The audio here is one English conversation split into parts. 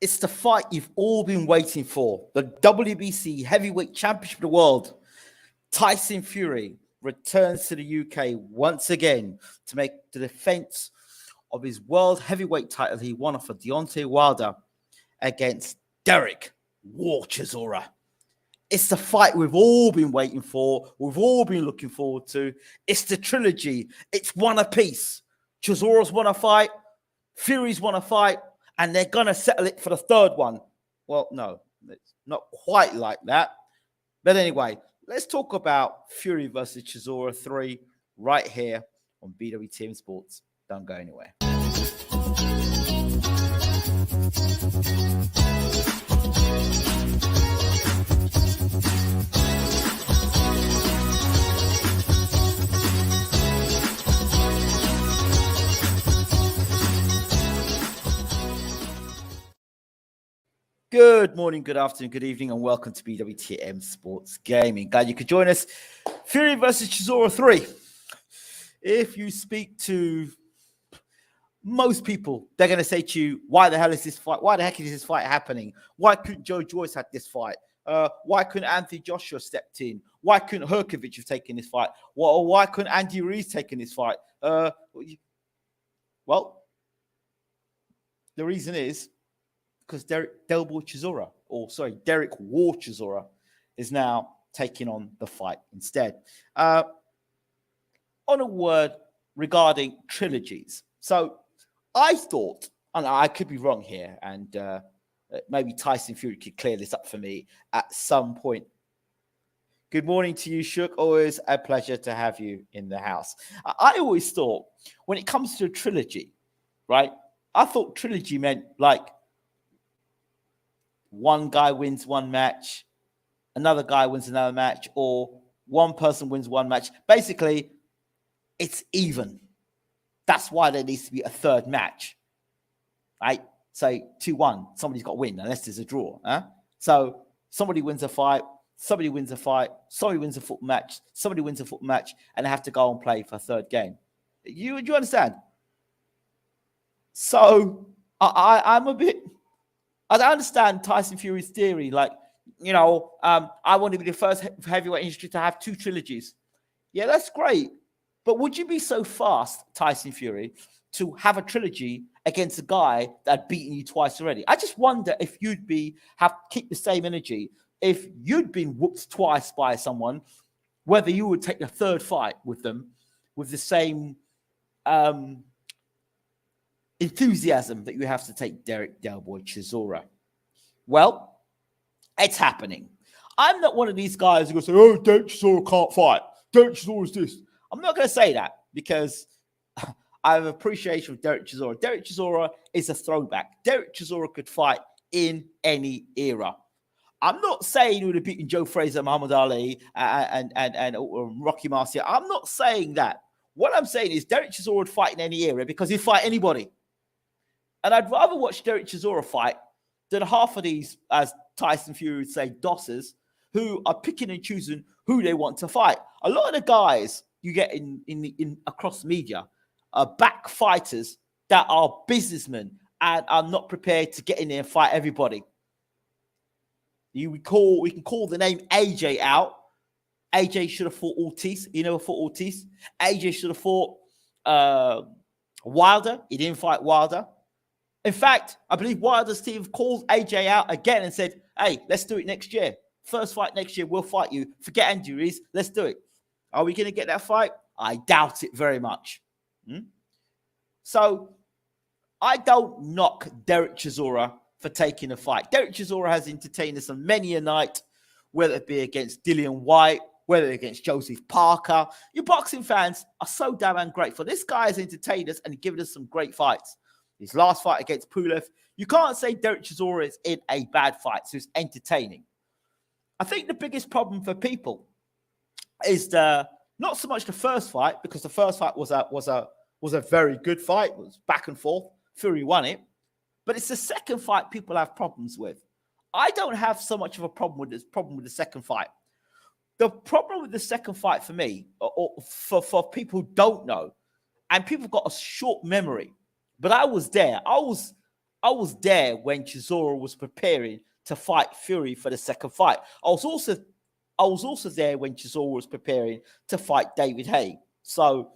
It's the fight you've all been waiting for. The WBC Heavyweight Championship of the World. Tyson Fury returns to the UK once again to make the defense of his world heavyweight title he won off of Deontay Wilder against Dereck Chisora. It's the fight we've all been waiting for. We've all been looking forward to. It's the trilogy. It's one apiece. Chisora's won a fight. Fury's won a fight. And they're going to settle it for the third one. Well, no, it's not quite like that. But anyway, let's talk about Fury versus Chisora 3 right here on BWTM Sports. Don't go anywhere. Good morning, good afternoon, good evening, and welcome to BWTM Sports Gaming. Glad you could join us. Fury versus Chisora 3. If you speak to most people, they're going to say to you, why the hell is this fight? Why the heck is this fight happening? Why couldn't Joe Joyce have this fight? Why couldn't Anthony Joshua stepped in? Why couldn't Herkovich have taken this fight? Why couldn't Andy Ruiz taken this fight? Well, the reason is because Dereck Chisora is now taking on the fight instead. On a word regarding trilogies. So I thought, and I could be wrong here, and maybe Tyson Fury could clear this up for me at some point. Good morning to you, Shook. Always a pleasure to have you in the house. I always thought when it comes to a trilogy, right? I thought trilogy meant like one guy wins one match, another guy wins another match, or one person wins one match. Basically, it's even. That's why there needs to be a third match, right? So 2-1, somebody's got to win unless there's a draw. So somebody wins a fight, somebody wins a fight, somebody wins a football match, somebody wins a football match, and they have to go and play for a third game. You understand? So I'm a bit... I understand Tyson Fury's theory, like, I want to be the first heavyweight in history to have two trilogies. Yeah, that's great. But would you be so fast, Tyson Fury, to have a trilogy against a guy that had beaten you twice already? I just wonder if you'd keep the same energy. If you'd been whooped twice by someone, whether you would take the third fight with them with the same enthusiasm that you have to take Dereck Chisora. Well, it's happening. I'm not one of these guys who go say, "Oh, Dereck Chisora can't fight. Dereck Chisora is this." I'm not going to say that because I have appreciation for Dereck Chisora. Dereck Chisora is a throwback. Dereck Chisora could fight in any era. I'm not saying he would have beaten Joe Frazier, Muhammad Ali, and Rocky Marciano. I'm not saying that. What I'm saying is Dereck Chisora would fight in any era because he'd fight anybody. And I'd rather watch Dereck Chisora fight than half of these, as Tyson Fury would say, dossers, who are picking and choosing who they want to fight. A lot of the guys you get in across media are back fighters that are businessmen and are not prepared to get in there and fight everybody. We can call the name AJ out. AJ should have fought Ortiz. He never fought Ortiz. AJ should have fought Wilder. He didn't fight Wilder. In fact, I believe Wilder's team called AJ out again and said, "Hey, let's do it next year. First fight next year, we'll fight you. Forget injuries. Let's do it." Are we going to get that fight? I doubt it very much. So I don't knock Dereck Chisora for taking a fight. Dereck Chisora has entertained us on many a night, whether it be against Dillian White, whether against Joseph Parker. You boxing fans are so damn grateful. This guy has entertained us and given us some great fights. His last fight against Pulev, you can't say Dereck Chisora is in a bad fight, so it's entertaining. I think the biggest problem for people is not so much the first fight, because the first fight was a very good fight. It was back and forth. Fury won it. But it's the second fight people have problems with. I don't have so much of a problem with the second fight. The problem with the second fight for me, or for people who don't know, and people got a short memory, but I was there. I I was there when Chisora was preparing to fight Fury for the second fight. I was also there when Chisora was preparing to fight David Haye. So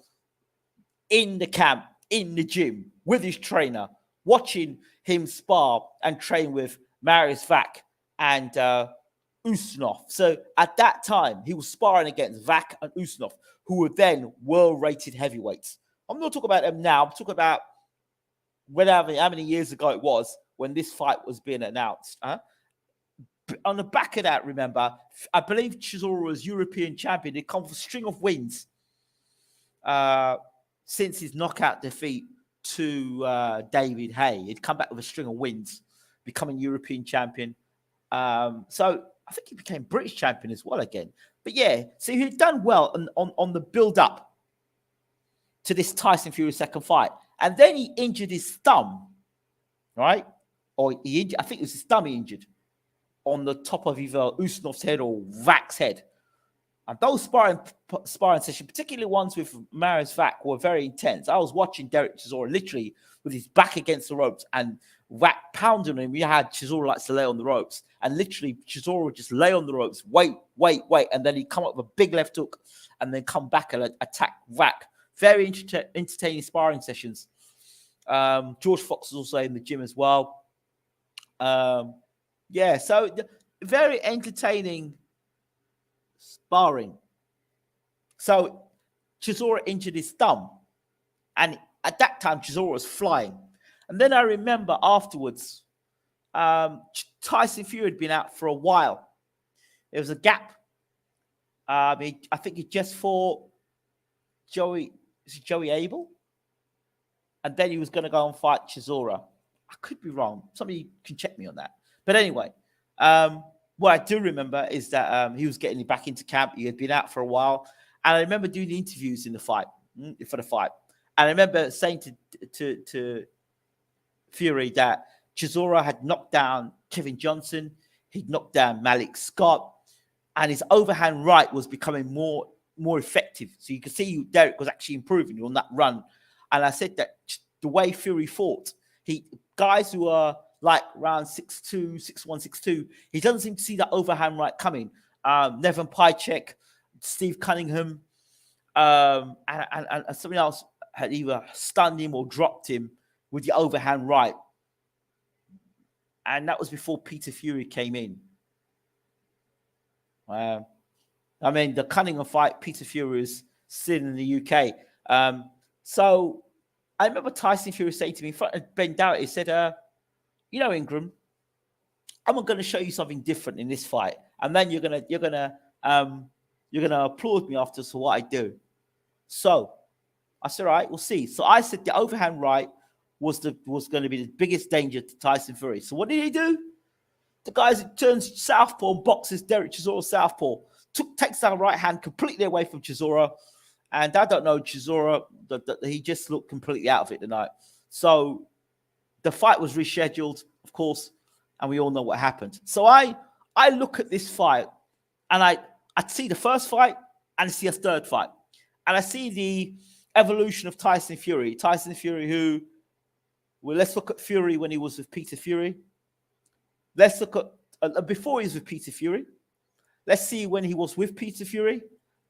in the camp, in the gym, with his trainer, watching him spar and train with Marius Vac and Usmanov. So at that time, he was sparring against Vac and Usmanov, who were then world-rated heavyweights. I'm not talking about them now. I'm talking about how many years ago it was when this fight was being announced. On the back of that, remember, I believe Chisora was European champion. He'd come with a string of wins since his knockout defeat to David Haye. He'd come back with a string of wins, becoming European champion. So I think he became British champion as well again. But yeah, so he'd done well on the build-up to this Tyson Fury second fight. And then he injured his thumb, right? Or I think it was his thumb he injured on the top of either Usmanov's head or Vac's head. And those sparring sessions, particularly ones with Marius Vac, were very intense. I was watching Dereck Chisora literally with his back against the ropes and Vac pounding him. You had Chisora likes to lay on the ropes. And literally Chisora would just lay on the ropes, wait. And then he'd come up with a big left hook and then come back and attack Vac. Very entertaining sparring sessions. George Fox was also in the gym as well. Yeah, so very entertaining sparring. So Chisora injured his thumb. And at that time, Chisora was flying. And then I remember afterwards, Tyson Fury had been out for a while. There was a gap. I think he just fought Joey Abel? And then he was going to go and fight Chisora. I could be wrong. Somebody can check me on that. But anyway, what I do remember is that he was getting back into camp. He had been out for a while. And I remember doing the interviews for the fight. And I remember saying to Fury that Chisora had knocked down Kevin Johnson. He'd knocked down Malik Scott. And his overhand right was becoming more effective. So you could see Dereck was actually improving on that run. And I said that the way Fury fought, guys who are like around 6'2", 6'1", 6'2", he doesn't seem to see that overhand right coming. Nevin Pajcek, Steve Cunningham, and something else had either stunned him or dropped him with the overhand right. And that was before Peter Fury came in. I mean, the Cunningham fight, Peter Fury is still in the UK. So I remember Tyson Fury saying to me in front of Ben Dowd, he said, Ingram, I'm going to show you something different in this fight. And then you're gonna applaud me after for what I do. So I said, all right, we'll see. So I said the overhand right was going to be the biggest danger to Tyson Fury. So what did he do? The guy turns southpaw and boxes Dereck Chisora southpaw. Takes that right hand completely away from Chisora. And I don't know, Chisora, he just looked completely out of it tonight. So the fight was rescheduled, of course, and we all know what happened. So I look at this fight, and I see the first fight, and I see a third fight. And I see the evolution of Tyson Fury. Tyson Fury let's look at Fury when he was with Peter Fury. Let's look at before he was with Peter Fury. Let's see when he was with Peter Fury.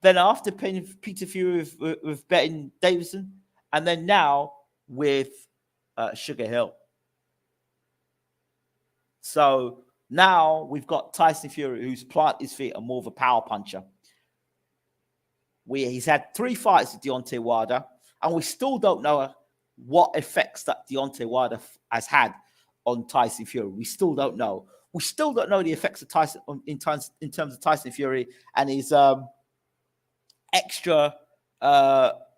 Then after Peter Fury with Betty Davison. And then now with Sugar Hill. So now we've got Tyson Fury, who's planted his feet and more of a power puncher. He's had 3 fights with Deontay Wilder, and we still don't know what effects that Deontay Wilder has had on Tyson Fury. We still don't know. We still don't know the effects of Tyson in terms of Tyson Fury and his extra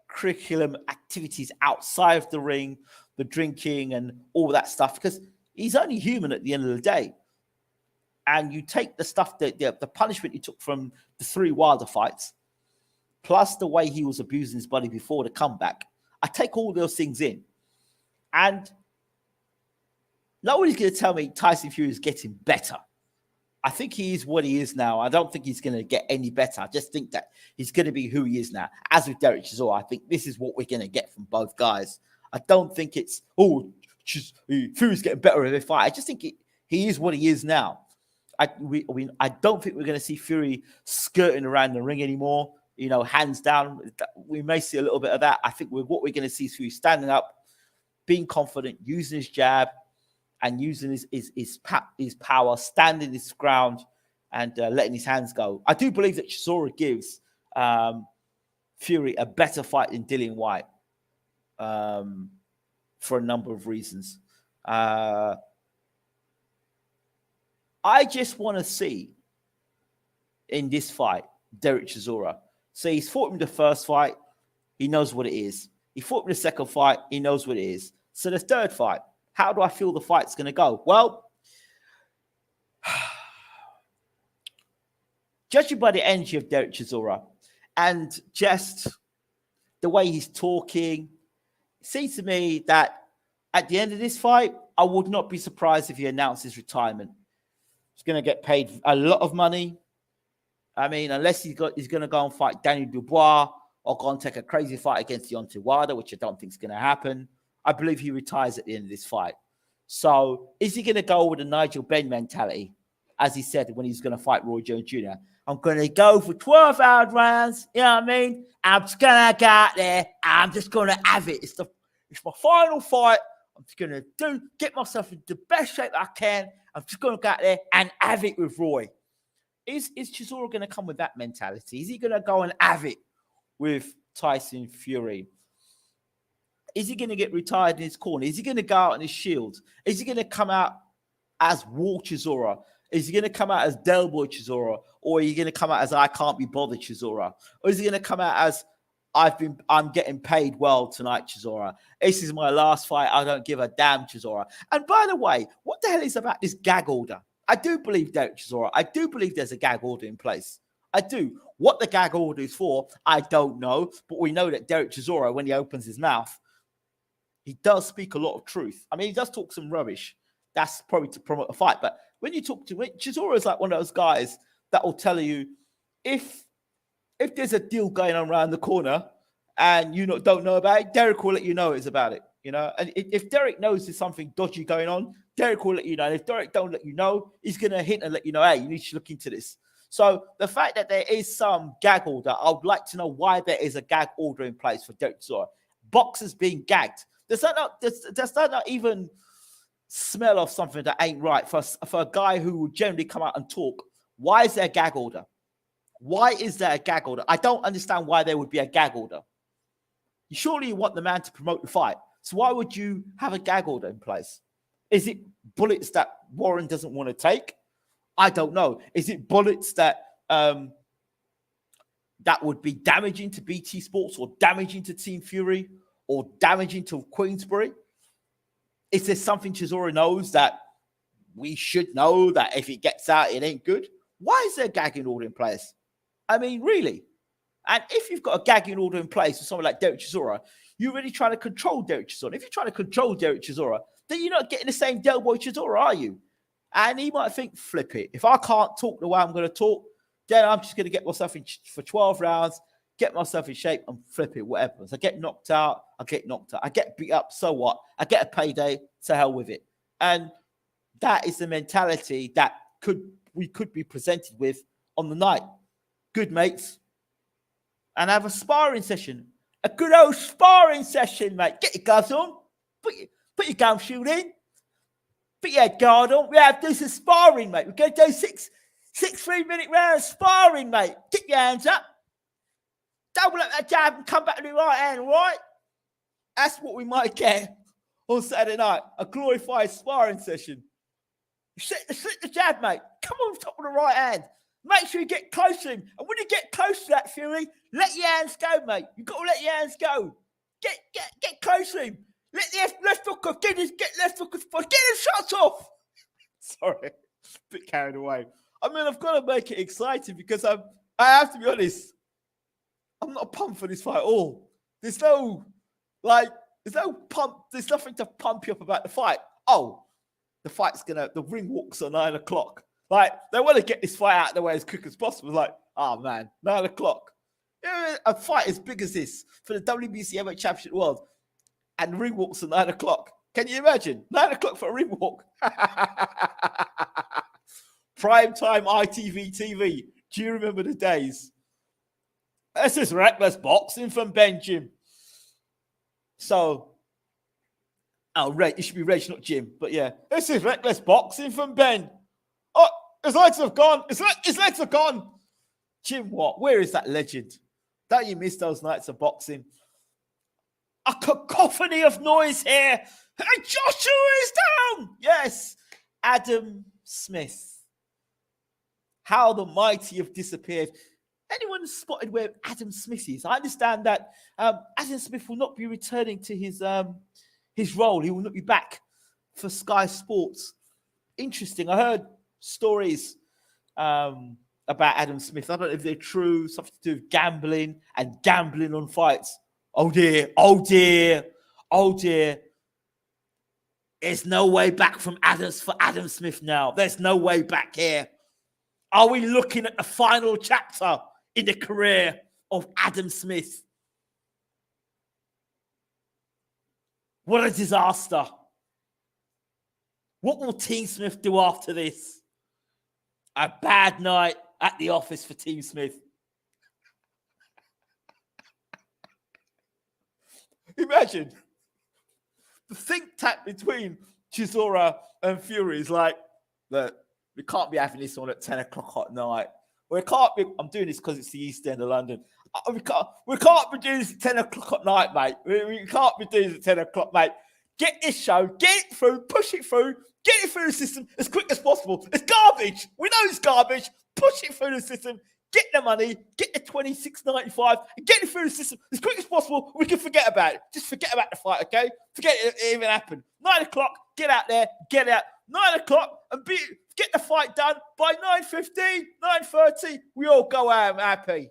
curriculum activities outside of the ring, the drinking and all that stuff, because he's only human at the end of the day. And you take the stuff that the punishment he took from the 3 Wilder fights, plus the way he was abusing his body before the comeback. I take all those things in. And nobody's going to tell me Tyson Fury is getting better. I think he is what he is now. I don't think he's going to get any better. I just think that he's going to be who he is now. As with Dereck Chisora, I think this is what we're going to get from both guys. I don't think it's, Fury's getting better every fight. I just think he is what he is now. I don't think we're going to see Fury skirting around the ring anymore. Hands down. We may see a little bit of that. I think what we're going to see is Fury standing up, being confident, using his jab, and using his power, standing his ground, and letting his hands go. I do believe that Chisora gives Fury a better fight than Dillian Whyte for a number of reasons. I just want to see in this fight Dereck Chisora. So he's fought him the first fight. He knows what it is. He fought him the second fight. He knows what it is. So the third fight, how do I feel the fight's going to go? Well, judging by the energy of Dereck Chisora and just the way he's talking, it seems to me that at the end of this fight, I would not be surprised if he announced his retirement. He's going to get paid a lot of money. I mean, unless he's going to go and fight Daniel Dubois or go and take a crazy fight against Deontay Wilder, which I don't think is going to happen. I believe he retires at the end of this fight. So is he going to go with a Nigel Benn mentality, as he said when he's going to fight Roy Jones Jr.? I'm going to go for 12-hour rounds. You know what I mean? I'm just going to go out there. I'm just going to have it. It's my final fight. I'm just going to get myself into the best shape I can. I'm just going to go out there and have it with Roy. Is Chisora going to come with that mentality? Is he going to go and have it with Tyson Fury? Is he going to get retired in his corner? Is he going to go out on his shield? Is he going to come out as War Chisora? Is he going to come out as Del Boy Chisora? Or are you going to come out as I can't be bothered Chisora? Or is he going to come out as I'm getting paid well tonight, Chisora? This is my last fight. I don't give a damn, Chisora. And by the way, what the hell is about this gag order? I do believe Dereck Chisora. I do believe there's a gag order in place. I do. What the gag order is for, I don't know. But we know that Dereck Chisora, when he opens his mouth, he does speak a lot of truth. I mean, he does talk some rubbish. That's probably to promote a fight. But when you talk to Chisora, is like one of those guys that will tell you if there's a deal going on around the corner and you don't know about it, Dereck will let you know it's about it. And if Dereck knows there's something dodgy going on, Dereck will let you know. And if Dereck don't let you know, he's going to hint and let you know, hey, you need to look into this. So the fact that there is some gag order, I would like to know why there is a gag order in place for Dereck Chisora. Boxers being gagged. Does that not even smell of something that ain't right for a guy who would generally come out and talk? Why is there a gag order? Why is there a gag order? I don't understand why there would be a gag order. Surely you want the man to promote the fight. So why would you have a gag order in place? Is it bullets that Warren doesn't want to take? I don't know. Is it bullets that would be damaging to BT Sports or damaging to Team Fury or damaging to Queensbury? Is there something Chisora knows that we should know that if it gets out, it ain't good? Why is there a gagging order in place? I mean, really? And if you've got a gagging order in place with someone like Dereck Chisora, you're really trying to control Dereck Chisora. If you're trying to control Dereck Chisora, then you're not getting the same Del Boy Chisora, are you? And he might think, flip it. If I can't talk the way I'm going to talk, then I'm just going to get myself in for 12 rounds, get myself in shape and flip it, whatever. So I get knocked out, I get knocked out. I get beat up, so what? I get a payday, to hell with it. And that is the mentality that we could be presented with on the night. Good mates. And have a sparring session. A good old sparring session, mate. Get your gloves on. Put your gum shield in. Put your head guard on. We have to do some sparring, mate. We're going to do six 3-minute rounds sparring, mate. Keep your hands up. Double up that jab and come back to the right hand, all right? That's what we might get on Saturday night. A glorified sparring session. Slip the jab, mate. Come on top of the right hand. Make sure you get close to him. And when you get close to that, Fury, let your hands go, mate. You've got to let your hands go. Get close to him. Let the left hook off. Get left hook off. Get his shots off. Sorry. A bit carried away. I mean, I've got to make it exciting because I have to be honest. I'm not pumped for this fight at all. There's no pump. There's nothing to pump you up about the fight. Oh, the ring walks at 9 o'clock. Like, they want to get this fight out of the way as quick as possible. It's like, oh man, 9 o'clock. A fight as big as this for the WBC Heavyweight Championship World, and the ring walks at 9 o'clock. Can you imagine? 9 o'clock for a ring walk. Prime time ITV TV. Do you remember the days? This is reckless boxing from Ben Jim. So, it should be Reg, not Jim. But yeah, this is reckless boxing from Ben. Oh, his legs have gone. His legs are gone. Jim, what? Where is that legend? Don't you miss those nights of boxing? A cacophony of noise here. And Joshua is down. Yes, Adam Smith. How the mighty have disappeared. Anyone spotted where Adam Smith is? I understand that Adam Smith will not be returning to his role. He will not be back for Sky Sports. Interesting. I heard stories about Adam Smith. I don't know if they're true. Something to do with gambling and gambling on fights. Oh dear. Oh dear. Oh dear. There's no way back for Adam Smith now. There's no way back here. Are we looking at the final chapter in the career of Adam Smith? What a disaster. What will Team Smith do after this? A bad night at the office for Team Smith. Imagine the think tank between Chisora and Fury is like, look, we can't be having this on at 10 o'clock at night. We can't be. I'm doing this because it's the East End of London. We can't be doing this at 10 o'clock at night, mate. We can't be doing this at 10 o'clock, mate. Get this show, get it through, push it through, get it through the system as quick as possible. It's garbage. We know it's garbage. Push it through the system. Get the money, get the $26.95, and get it through the system as quick as possible. We can forget about it. Just forget about the fight, okay? Forget it even happened. 9 o'clock, get out there, get out. 9 o'clock, and get the fight done by 9:15, 9:30. We all go out happy.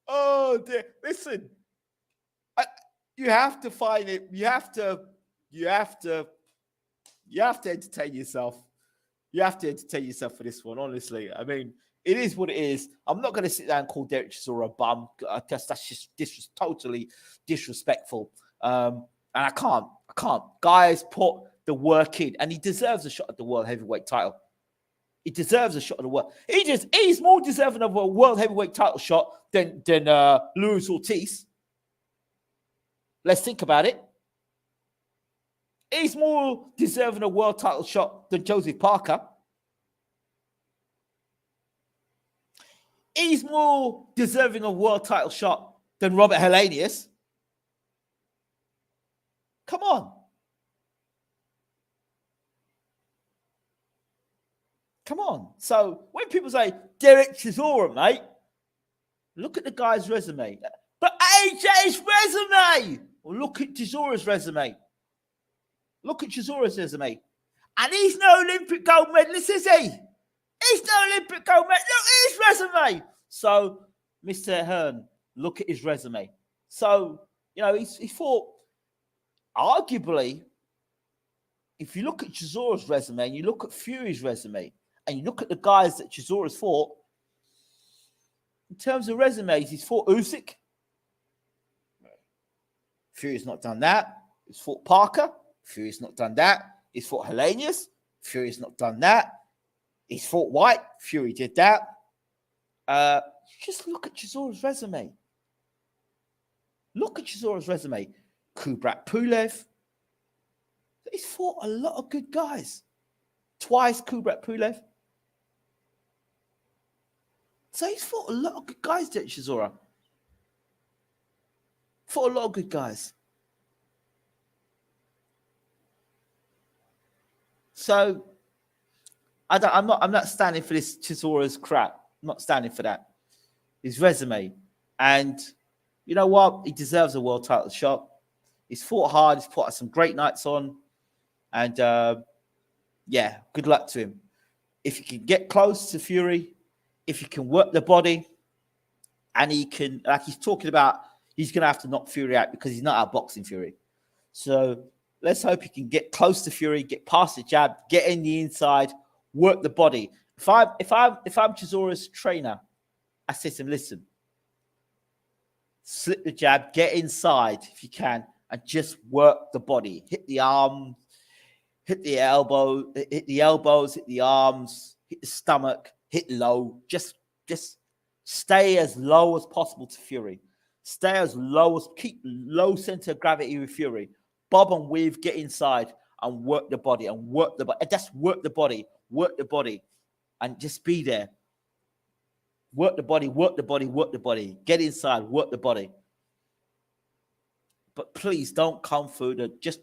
Oh dear! Listen, you have to find it. You have to entertain yourself. You have to entertain yourself for this one. Honestly, I mean, it is what it is. I'm not going to sit down and call Dereck Chisora a bum because that's just totally disrespectful. And I can't. Guys, put the work in, and he deserves a shot at the world heavyweight title. He deserves a shot at the world. He's more deserving of a world heavyweight title shot than Luis Ortiz. Let's think about it. He's more deserving of a world title shot than Joseph Parker. He's more deserving of a world title shot than Robert Helenius. Come on. Come on. So when people say Dereck Chisora, mate, look at the guy's resume. But AJ's resume. Well, look at Chisora's resume. Look at Chisora's resume. And he's no Olympic gold medalist, is he? He's no Olympic gold medalist. Look at his resume. So, Mr. Hearn, look at his resume. So, he fought, arguably, if you look at Chisora's resume and you look at Fury's resume and you look at the guys that Chisora's fought, in terms of resumes, he's fought Usyk. Fury's not done that. He's fought Parker. Fury's not done that. He's fought Helenius. Fury's not done that. He's fought White. Fury did that. Just look at Chisora's resume. Look at Chisora's resume. Kubrat Pulev. He's fought a lot of good guys. Twice Kubrat Pulev. So he's fought a lot of good guys, Dereck Chisora. Fought a lot of good guys. So I'm not standing for this Chisora's crap. I'm not standing for that. His resume. And you know what? He deserves a world title shot. He's fought hard. He's put some great nights on. And good luck to him. If he can get close to Fury, if he can work the body, and he can, like he's talking about, he's going to have to knock Fury out because he's not outboxing Fury. So let's hope he can get close to Fury, get past the jab, get in the inside, work the body. If I'm Chisora's trainer, I say to him, listen, slip the jab, get inside if you can, and just work the body. Hit the arm, hit the elbow, hit the elbows, hit the arms, hit the stomach, hit low. Just stay as low as possible to Fury. Stay as low as, keep low center of gravity with Fury. Bob and weave, get inside and work the body and work the body. And just work the body, and just be there. Work the body, work the body, work the body. Get inside, work the body. But please don't come through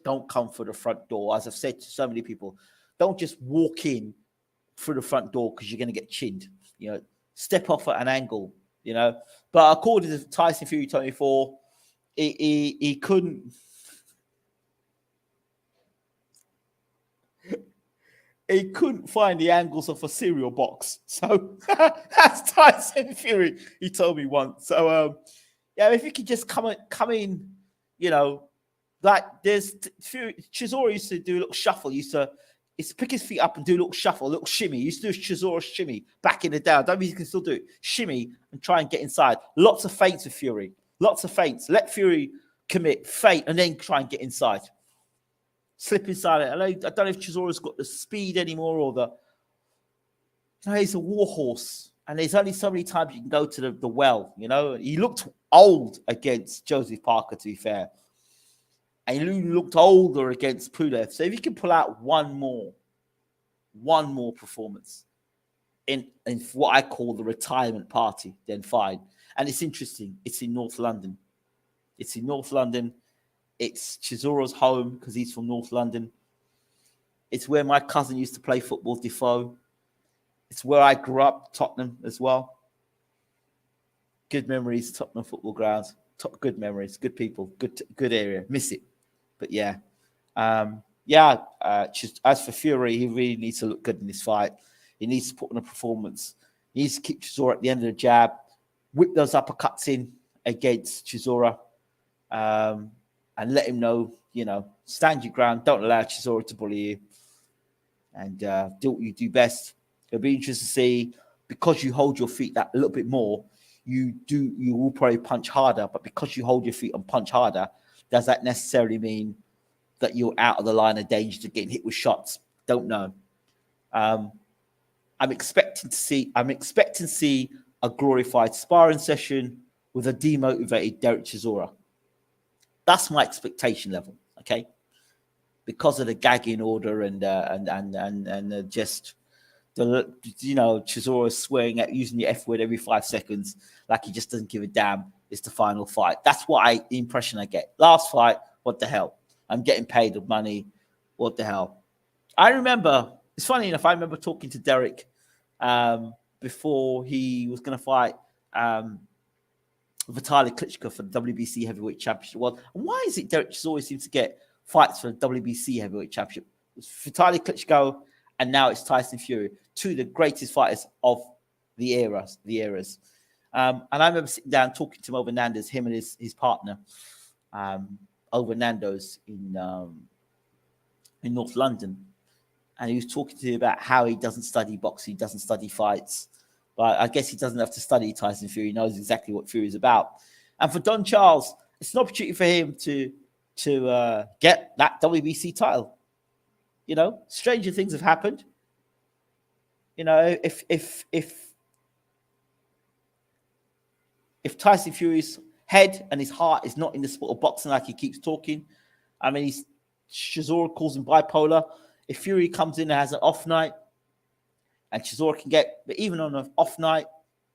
don't come through the front door. As I've said to so many people, don't just walk in through the front door because you're going to get chinned. You know, step off at an angle, you know. But according to Tyson Fury 24, he couldn't. He couldn't find the angles of a cereal box. So that's Tyson Fury. He told me once. So yeah, if you could just come in, you know, like there's Chisora used to do a little shuffle. He used to pick his feet up and do a little shuffle, a little shimmy. He used to do a Chisora shimmy back in the day. I don't know if he can still do it. Shimmy and try and get inside. Lots of feints with Fury. Lots of feints. Let Fury commit, feint, and then try and get inside. Slip inside it. I don't know if Chisora's got the speed anymore or you know, he's a war horse. And there's only so many times you can go to the well, you know. He looked old against Joseph Parker, to be fair. And he looked older against Pulev. So if you can pull out one more performance in what I call the retirement party, then fine. And it's interesting. It's in North London. It's Chisora's home because he's from North London. It's where my cousin used to play football, Defoe. It's where I grew up, Tottenham as well. Good memories, Tottenham football grounds. Good memories, good people, good area. Miss it. But yeah. As for Fury, he really needs to look good in this fight. He needs to put on a performance. He needs to keep Chisora at the end of the jab, whip those uppercuts in against Chisora. And let him know, you know, stand your ground. Don't allow Chisora to bully you. And do what you do best. It'll be interesting to see, because you hold your feet that a little bit more, you will probably punch harder. But because you hold your feet and punch harder, does that necessarily mean that you're out of the line of danger to getting hit with shots? Don't know. I'm expecting to see a glorified sparring session with a demotivated Dereck Chisora. That's my expectation level, okay? Because of the gagging order and just the, you know, Chisora swearing at using the F word every 5 seconds, like he just doesn't give a damn. It's the final fight. That's the impression I get. Last fight, what the hell? I'm getting paid the money. What the hell? I remember. It's funny enough. I remember talking to Dereck before he was going to fight. Vitaly Klitschko for the WBC Heavyweight Championship. Well, and why is it Dereck Chisora always seems to get fights for the WBC Heavyweight Championship? It's Vitaly Klitschko, and now it's Tyson Fury, two of the greatest fighters of the eras. And I remember sitting down talking to him over Nando's, him and his partner, over Nando's in North London, and he was talking to me about how he doesn't study boxing, he doesn't study fights. But I guess he doesn't have to study Tyson Fury. He knows exactly what Fury is about. And for Don Charles, it's an opportunity for him to get that WBC title. You know, stranger things have happened. You know, if Tyson Fury's head and his heart is not in the sport of boxing like he keeps talking, I mean, Chisora calls him bipolar. If Fury comes in and has an off night, and Chisora can but even on an off night,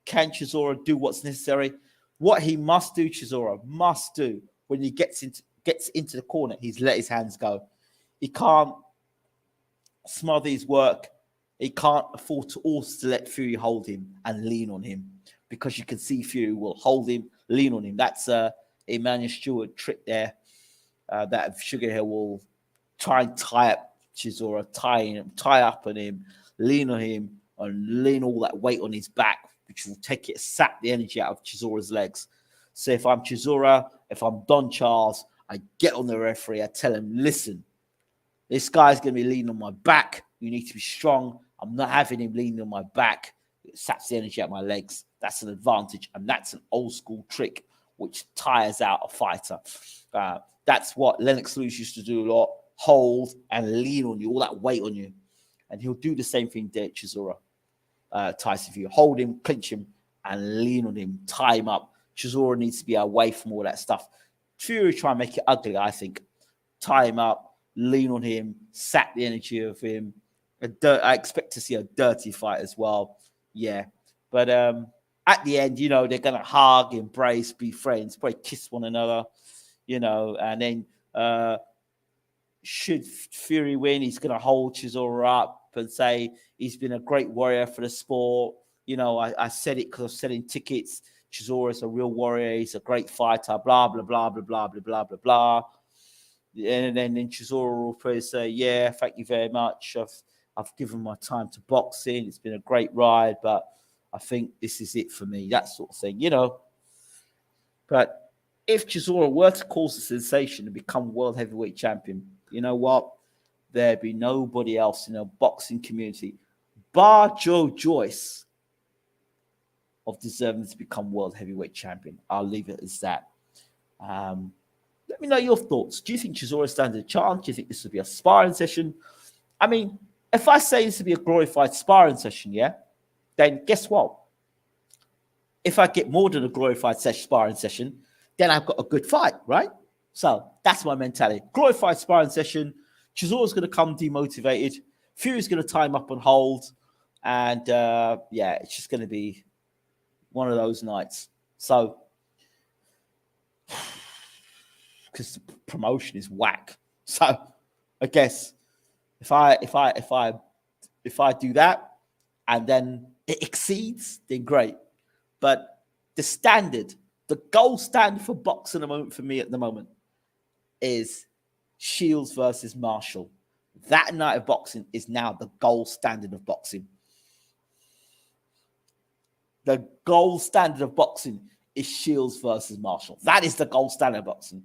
can Chisora do what's necessary? What he must do, Chisora must do when he gets into the corner, he's let his hands go. He can't smother his work. He can't afford to also let Fury hold him and lean on him, because you can see Fury will hold him, lean on him. That's Emmanuel Stewart trick there. That Sugar Hill will try and tie up Chisora, tie up on him, lean on him, and lean all that weight on his back, which will sap the energy out of Chisora's legs. So if I'm Chisora, if I'm Don Charles, I get on the referee, I tell him, listen, this guy's going to be leaning on my back. You need to be strong. I'm not having him leaning on my back. It saps the energy out of my legs. That's an advantage, and that's an old school trick which tires out a fighter. That's what Lennox Lewis used to do a lot, hold and lean on you, all that weight on you. And he'll do the same thing, Dereck Chisora, Tyson, if you hold him, clinch him, and lean on him, tie him up. Chisora needs to be away from all that stuff. Fury try and make it ugly, I think. Tie him up, lean on him, sap the energy of him. I expect to see a dirty fight as well. Yeah. But at the end, they're going to hug, embrace, be friends, probably kiss one another, and then should Fury win, he's going to hold Chisora up and say he's been a great warrior for the sport. I said it because I'm selling tickets. Chisora's a real warrior. He's a great fighter, blah, blah, blah, blah, blah, blah, blah, blah, blah. And then Chisora will probably say, yeah, thank you very much. I've given my time to boxing. It's been a great ride, but I think this is it for me, that sort of thing, But if Chisora were to cause a sensation and become world heavyweight champion, you know what? There'd be nobody else in the boxing community, bar Joe Joyce, of deserving to become world heavyweight champion. I'll leave it as that. Let me know your thoughts. Do you think Chisora stands a chance? Do you think this would be a sparring session? I mean, if I say this would be a glorified sparring session, then guess what? If I get more than a glorified sparring session, then I've got a good fight, right? So that's my mentality. Glorified sparring session. Chisora's going to come demotivated. Fury's going to tie him up and hold. And, it's just going to be one of those nights. So, because the promotion is whack. So, I guess if I do that and then it exceeds, then great. But the gold standard for boxing at the moment is Shields versus Marshall. That night of boxing is now the gold standard of boxing. The gold standard of boxing is Shields versus Marshall. That is the gold standard of boxing.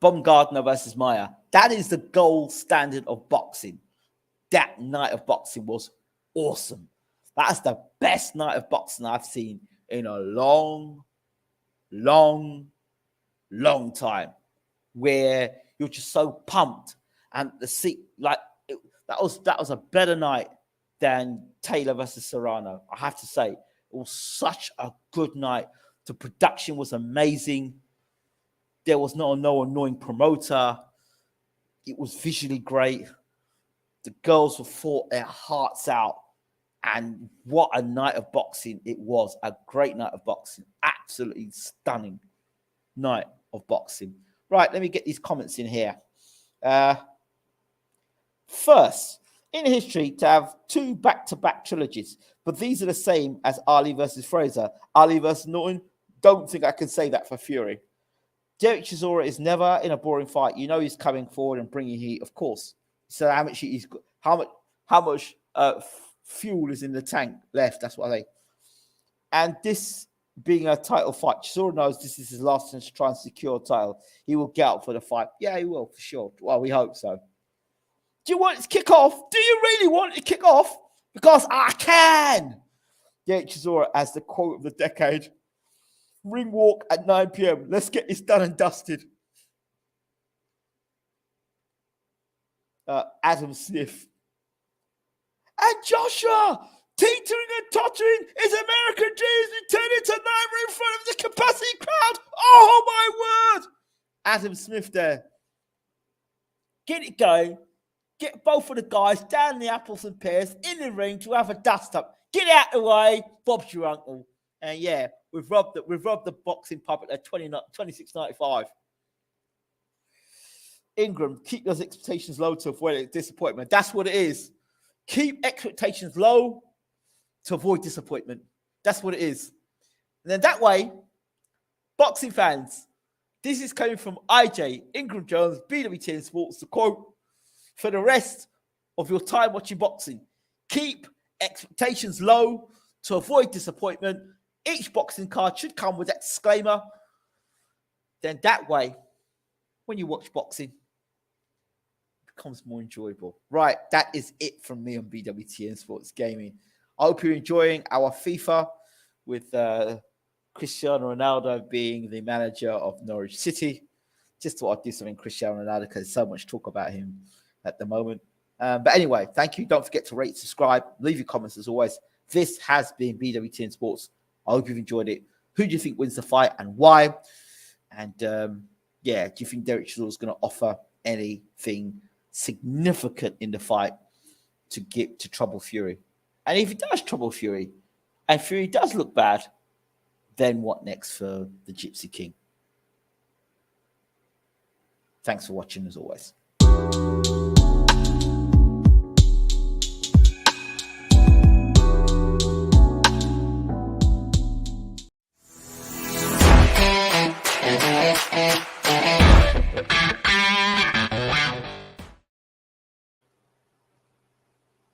Baumgardner versus Meyer. That is the gold standard of boxing. That night of boxing was awesome. That's the best night of boxing I've seen in a long, long, long time. Where you're just so pumped, and that was a better night than Taylor versus Serrano. I have to say, it was such a good night. The production was amazing. There was no annoying promoter. It was visually great. The girls were fought their hearts out. And what a night of boxing it was. A great night of boxing. Absolutely stunning night of boxing. Right, let me get these comments in here. First, in history, to have 2 back-to-back trilogies, but these are the same as Ali versus Fraser. Ali versus Norton, don't think I can say that for Fury. Dereck Chisora is never in a boring fight. He's coming forward and bringing heat, of course. So how much fuel is in the tank left? That's what I think. And this being a title fight, Chisora knows this is his last chance to try and secure a title. He will get out for the fight. Yeah, he will, for sure. Well, we hope so. Do you want it to kick off? Do you really want it to kick off? Because I can. Dereck Chisora as the quote of the decade. Ring walk at 9 p.m. Let's get this done and dusted. Adam Smith. And Joshua, teetering and tottering is American dreams returning to nightmare in front of the capacity crowd. Oh, my word. Adam Smith there. Get it going. Get both of the guys down the apples and pears in the ring to have a dust up. Get out of the way. Bob's your uncle. And yeah, we've robbed the boxing public at $26.95. Ingram, keep those expectations low to avoid disappointment. That's what it is. Keep expectations low to avoid disappointment. That's what it is. And then that way, boxing fans, this is coming from IJ, Ingram Jones, BWTM Sports, the quote, for the rest of your time watching boxing, keep expectations low to avoid disappointment. Each boxing card should come with that disclaimer. Then that way, when you watch boxing, it becomes more enjoyable. Right, that is it from me on BWTM Sports Gaming. I hope you're enjoying our FIFA with Cristiano Ronaldo being the manager of Norwich City. Just thought I'd do something Cristiano Ronaldo because there's so much talk about him at the moment. But anyway, thank you. Don't forget to rate, subscribe, leave your comments as always. This has been BWTM Sports. I hope you've enjoyed it. Who do you think wins the fight and why? And do you think Dereck Chisora is going to offer anything significant in the fight to get to trouble Fury? And if he does trouble Fury, and Fury does look bad, then what next for the Gypsy King? Thanks for watching as always.